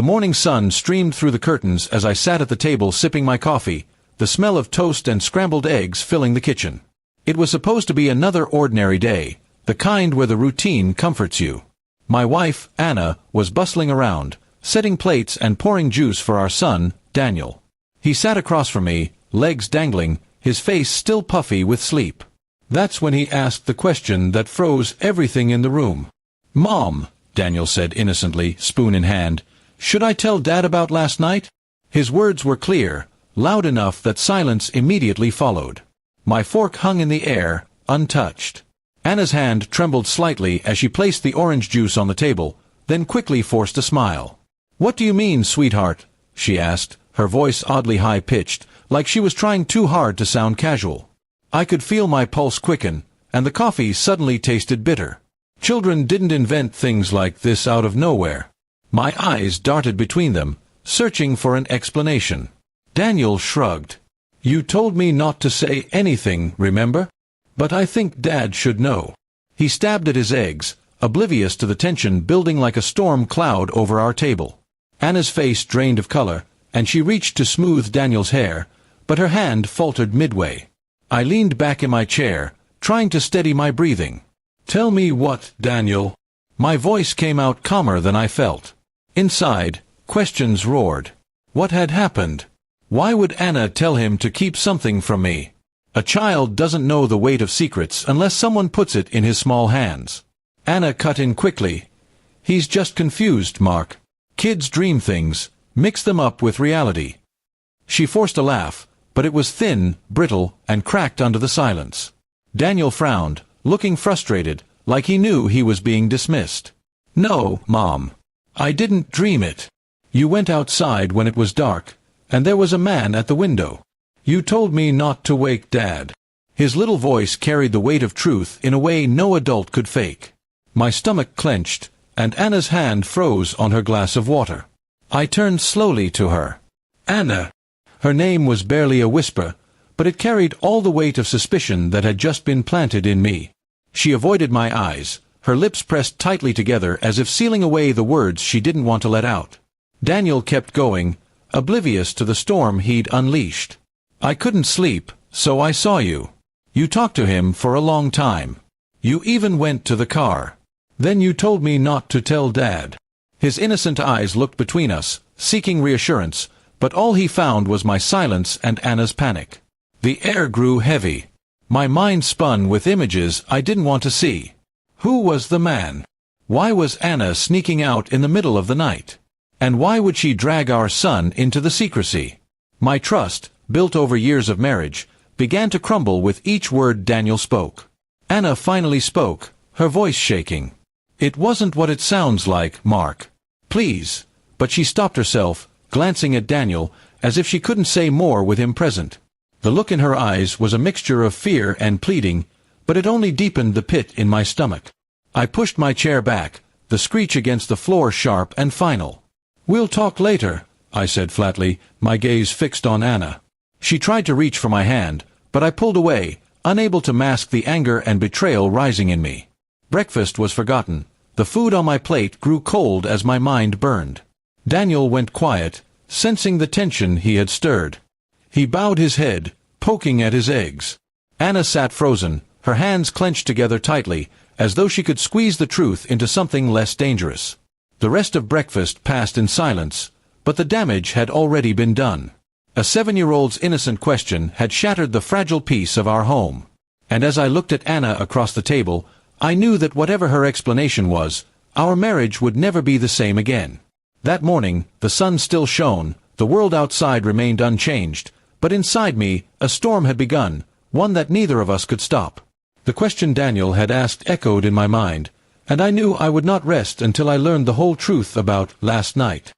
The morning sun streamed through the curtains as I sat at the table sipping my coffee, the smell of toast and scrambled eggs filling the kitchen. It was supposed to be another ordinary day, the kind where the routine comforts you. My wife, Anna, was bustling around, setting plates and pouring juice for our son, Daniel. He sat across from me, legs dangling, his face still puffy with sleep. That's when he asked the question that froze everything in the room. "Mom," Daniel said innocently, spoon in hand, "should I tell Dad about last night?" His words were clear, loud enough that silence immediately followed. My fork hung in the air, untouched. Anna's hand trembled slightly as she placed the orange juice on the table, then quickly forced a smile. "What do you mean, sweetheart?" she asked, her voice oddly high-pitched, like she was trying too hard to sound casual. I could feel my pulse quicken, and the coffee suddenly tasted bitter. Children didn't invent things like this out of nowhere. My eyes darted between them, searching for an explanation. Daniel shrugged. "You told me not to say anything, remember? But I think Dad should know." He stabbed at his eggs, oblivious to the tension building like a storm cloud over our table. Anna's face drained of color, and she reached to smooth Daniel's hair, but her hand faltered midway. I leaned back in my chair, trying to steady my breathing. "Tell me what, Daniel?" My voice came out calmer than I felt. Inside, questions roared. What had happened? Why would Anna tell him to keep something from me? A child doesn't know the weight of secrets unless someone puts it in his small hands. Anna cut in quickly. "He's just confused, Mark. Kids dream things, mix them up with reality." She forced a laugh, but it was thin, brittle, and cracked under the silence. Daniel frowned, looking frustrated, like he knew he was being dismissed. "No, Mom. I didn't dream it. You went outside when it was dark, and there was a man at the window. You told me not to wake Dad." His little voice carried the weight of truth in a way no adult could fake. My stomach clenched, and Anna's hand froze on her glass of water. I turned slowly to her. "Anna." Her name was barely a whisper, but it carried all the weight of suspicion that had just been planted in me. She avoided my eyes, her lips pressed tightly together as if sealing away the words she didn't want to let out. Daniel kept going, oblivious to the storm he'd unleashed. "I couldn't sleep, so I saw you. You talked to him for a long time. You even went to the car. Then you told me not to tell Dad." His innocent eyes looked between us, seeking reassurance, but all he found was my silence and Anna's panic. The air grew heavy. My mind spun with images I didn't want to see. Who was the man? Why was Anna sneaking out in the middle of the night? And why would she drag our son into the secrecy? My trust, built over years of marriage, began to crumble with each word Daniel spoke. Anna finally spoke, her voice shaking. "It wasn't what it sounds like, Mark. Please." But she stopped herself, glancing at Daniel, as if she couldn't say more with him present. The look in her eyes was a mixture of fear and pleading, but it only deepened the pit in my stomach. I pushed my chair back, the screech against the floor sharp and final. "We'll talk later," I said flatly, my gaze fixed on Anna. She tried to reach for my hand, but I pulled away, unable to mask the anger and betrayal rising in me. Breakfast was forgotten. The food on my plate grew cold as my mind burned. Daniel went quiet, sensing the tension he had stirred. He bowed his head, poking at his eggs. Anna sat frozen, her hands clenched together tightly, as though she could squeeze the truth into something less dangerous. The rest of breakfast passed in silence, but the damage had already been done. A 7-year-old's innocent question had shattered the fragile peace of our home. And as I looked at Anna across the table, I knew that whatever her explanation was, our marriage would never be the same again. That morning, the sun still shone, the world outside remained unchanged, but inside me, a storm had begun, one that neither of us could stop. The question Daniel had asked echoed in my mind, and I knew I would not rest until I learned the whole truth about last night.